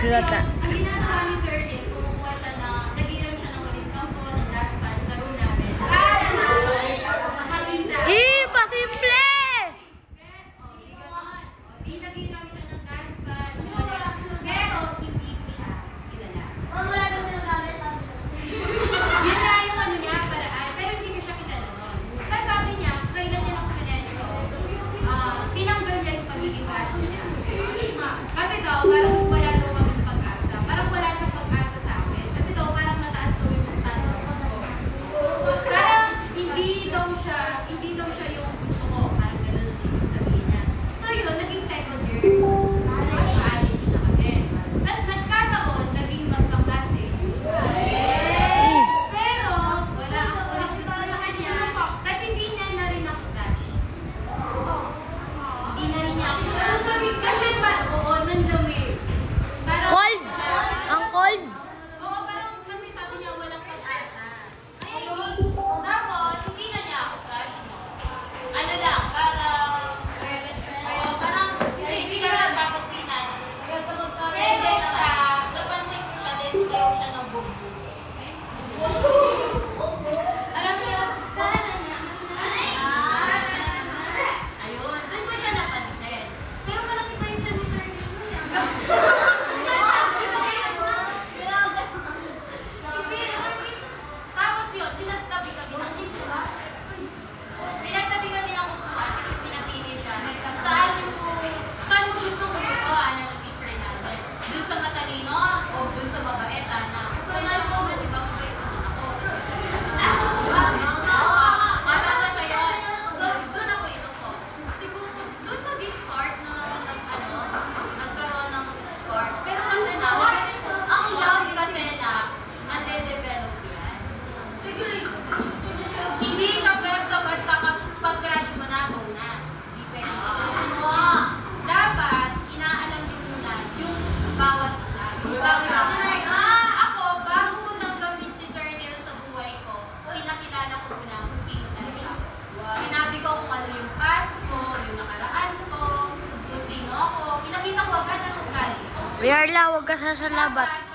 Lata. Ang ginagawa ni Sir Neil, kumukuha siya nag-iiram siya ng walis kampo, ng dustpan sa room namin. Para na makita. Pasimple! Di nag-iiram siya ng dustpan, ng walis. Pero hindi ko siya kilala. Wala daw siya gamit. Yun nga yung ano niya, paraan. Pero hindi ko siya kilala nun. Tapos sabi niya, kailan niya ng kanento, tinanggal niya yung pagiging crush niya sa akin. Kasi daw, parang wala daw kami pag-asa. Parang wala siyang pag-asa sa akin. Kasi daw, parang mataas daw yung standards ko. Parang hindi daw siya yung gusto ko. Parang gano'n ang ibig sabihin niya. So yun, naging second year. College na kami. Tapos nagkataon, naging magkaklase. Pero, wala ako ulit gusto sa kanya. Kasi hindi niya na rin ako crush. Hindi na rin niya ako crush. Kasi oo, nanlami. Cold! Ang cold! Oo, parang kasi sabi niya walang pag-asa. Tapos, hindi na niya ako crush, no? Ano lang, parang hindi ka lang papansinan. Pwede siya, napansin ko siya, display siya ng bumbu. Alam mo yun? Ayun, doon ko siya napansin. Pero malaki pa yun siya ni Sir Neil. Hindi. Tapos yun, pinagtabi kami ng upuan. Pinagtabi kami ng upuan kasi pinapili siya. Saan mo gustong upuan ng teacher natin? Doon sa matalino o doon sa mabait, anak? Kasi ako, di ba mabait naman ako? Mababa sa yun. So, doon ako inupo. Siguro, doon mag-start na nagkaroon ng spark. Pero kasi ang love kasi nade-develop yan. Hindi siya basta-basta pag-crush mo na, go na. Hindi pwede. Dapat, inaalam niyo muna yung bawat isa. Yung bawat ako, bago ko tanggapin si Sir Neil sa buhay ko, pinakilala ko muna kung sino talaga. Sinabi ko kung ano yung past ko, yung nakaraan ko, kung sino ako. Pinakita ko agad ang ugali. Yarla, huwag ka sasalabat.